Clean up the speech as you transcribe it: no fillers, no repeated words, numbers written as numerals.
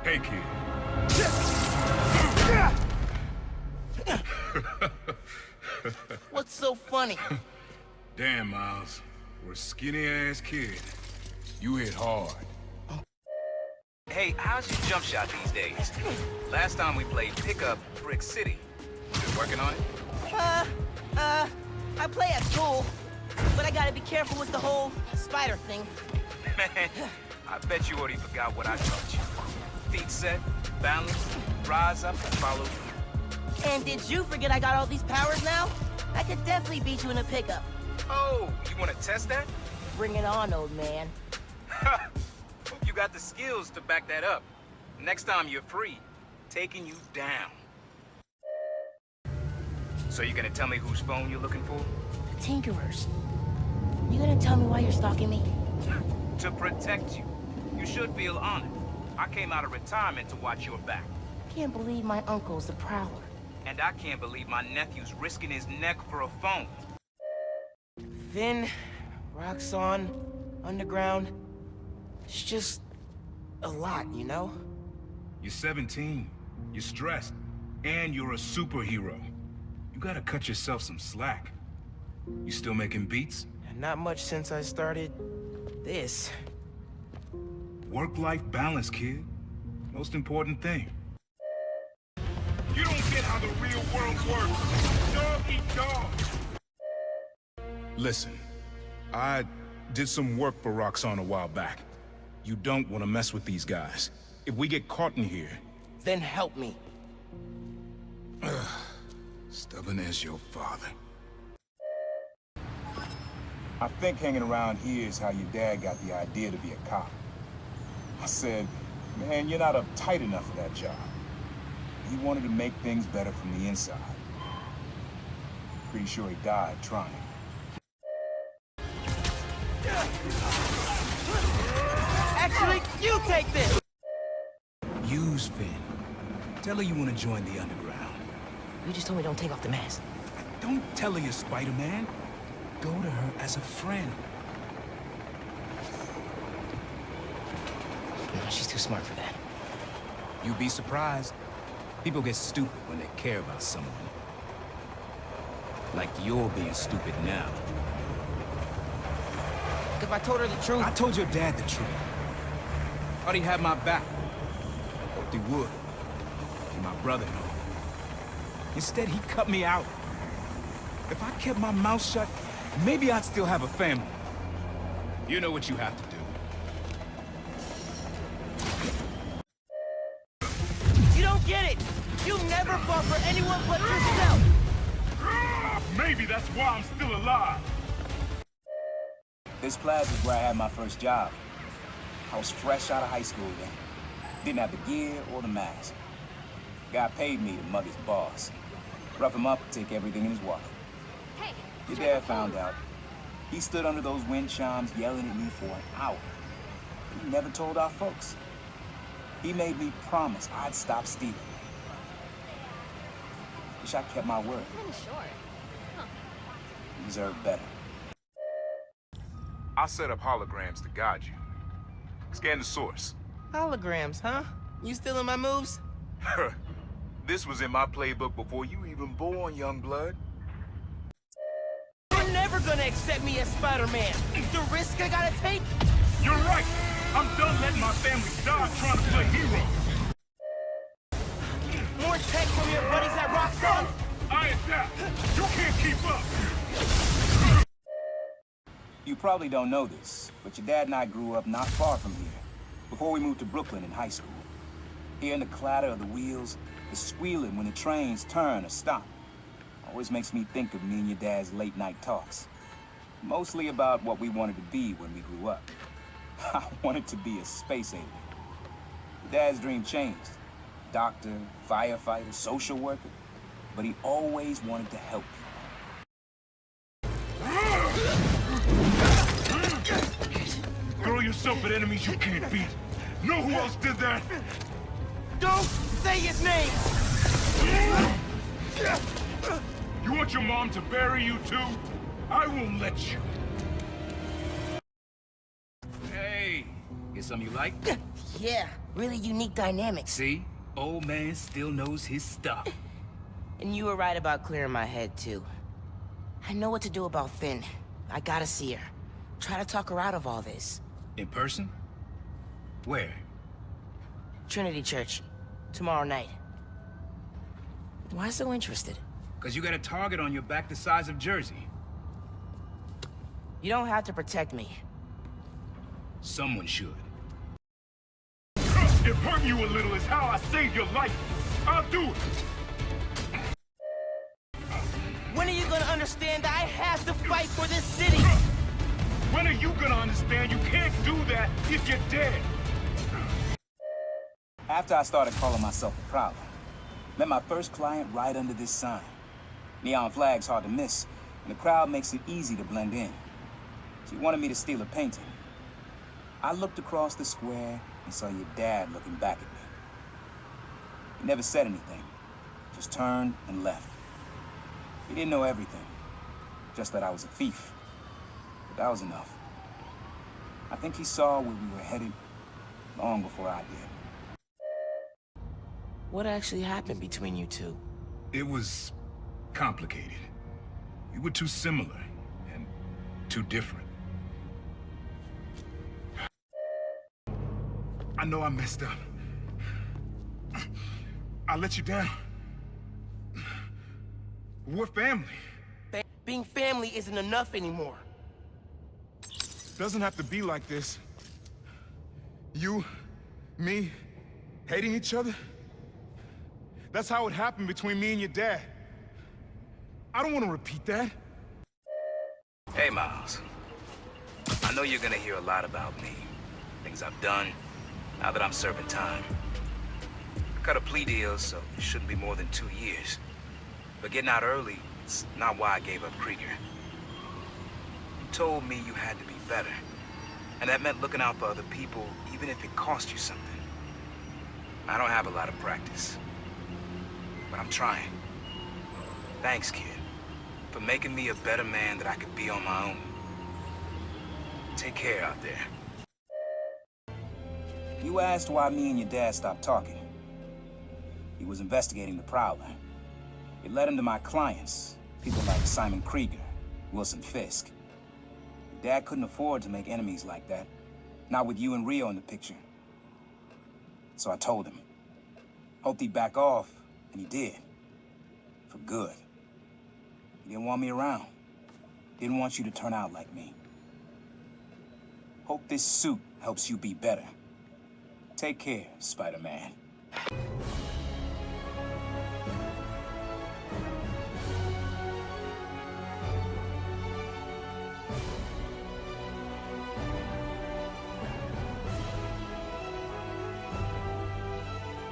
Hey, kid. What's so funny? Damn, Miles. For a skinny-ass kid, you hit hard. Hey, how's your jump shot these days? Last time we played pickup Brick City. You working on it? I play at school, but I gotta be careful with the whole spider thing. Man, I bet you already forgot what I taught you. Feet set, balance, rise up, and follow through. And did you forget I got all these powers now? I could definitely beat you in a pickup. Oh, you want to test that? Bring it on, old man. Hope you got the skills to back that up. Next time you're free, taking you down. So you gonna tell me whose phone you're looking for? The Tinkerers. You gonna tell me why you're stalking me? To protect you. You should feel honored. I came out of retirement to watch your back. Can't believe my uncle's the Prowler. And I can't believe my nephew's risking his neck for a phone. Vin, Roxxon, Underground. It's just a lot, you know? You're 17, you're stressed, and you're a superhero. You gotta cut yourself some slack. You still making beats? And not much since I started this. Work-life balance, kid. Most important thing. You don't get how the real world works. Dog eat dog. Listen, I did some work for Roxxon a while back. You don't want to mess with these guys. If we get caught in here... Then help me. Stubborn as your father. I think hanging around here is how your dad got the idea to be a cop. I said, man, you're not uptight enough for that job. He wanted to make things better from the inside. Pretty sure he died trying. Actually, you take this! Use Finn. Tell her you want to join the underground. You just told me don't take off the mask. Don't tell her you're Spider-Man. Go to her as a friend. No, she's too smart for that. You'd be surprised. People get stupid when they care about someone. Like you're being stupid now. If I told her the truth... I told your dad the truth. Thought he had my back. Hoped he would. And my brother and all. Instead, he cut me out. If I kept my mouth shut, maybe I'd still have a family. You know what you have to do. You don't get it! You never fought for anyone but yourself! Maybe that's why I'm still alive. This plaza is where I had my first job. I was fresh out of high school then. Didn't have the gear or the mask. Guy paid me to mug his boss. Rough him up, take everything in his wallet. Hey, Your dad found out. He stood under those wind chimes yelling at me for an hour. He never told our folks. He made me promise I'd stop stealing. Wish I kept my word. kinda short. You deserve better. I'll set up holograms to guide you. Scan the source. Holograms, huh? You stealing my moves? This was in my playbook before you even born, young blood. You're never gonna accept me as Spider-Man! The risk I gotta take? You're right! I'm done letting my family die trying to play hero! More tech from your buddies at Roxxon? I adapt! You can't keep up! You probably don't know this, but your dad and I grew up not far from here, before we moved to Brooklyn in high school. Hearing the clatter of the wheels, the squealing when the trains turn or stop, always makes me think of me and your dad's late night talks. Mostly about what we wanted to be when we grew up. I wanted to be a space alien. Dad's dream changed. Doctor, firefighter, social worker. But he always wanted to help people. Throw yourself at enemies you can't beat. Know who else did that? Don't say his name! You want your mom to bury you too? I won't let you. Hey, Get something you like? Yeah, really unique dynamics. See? Old man still knows his stuff. And you were right about clearing my head, too. I know what to do about Finn. I gotta see her. Try to talk her out of all this. In person? Where? Trinity Church. Tomorrow night. Why so interested? Because you got a target on your back the size of Jersey. You don't have to protect me. Someone should. If hurting you a little is how I save your life, I'll do it. When are you gonna understand that I have to fight for this city? When are you gonna understand you can't do that if you're dead? After I started calling myself a Prowler, met my first client right under this sign. Neon flag's hard to miss, and the crowd makes it easy to blend in. She wanted me to steal a painting. I looked across the square and saw your dad looking back at me. He never said anything, just turned and left. He didn't know everything, just that I was a thief. But that was enough. I think he saw where we were headed long before I did. What actually happened between you two? It was complicated. You were too similar and too different. I know I messed up. I let you down. We're family. Being family isn't enough anymore. Doesn't have to be like this. You, me, hating each other? That's how it happened between me and your dad. I don't want to repeat that. Hey, Miles. I know you're gonna hear a lot about me. Things I've done, now that I'm serving time. I cut a plea deal, so it shouldn't be more than 2 years. But getting out early, it's not why I gave up Krieger. You told me you had to be better. And that meant looking out for other people, even if it cost you something. I don't have a lot of practice, but I'm trying. Thanks, kid, for making me a better man that I could be on my own. Take care out there. You asked why me and your dad stopped talking. He was investigating the Prowler. It led him to my clients, people like Simon Krieger, Wilson Fisk. Dad couldn't afford to make enemies like that, not with you and Rio in the picture. So I told him. Hoped he'd back off, and he did. For good. He didn't want me around. Didn't want you to turn out like me. Hope this suit helps you be better. Take care, Spider-Man.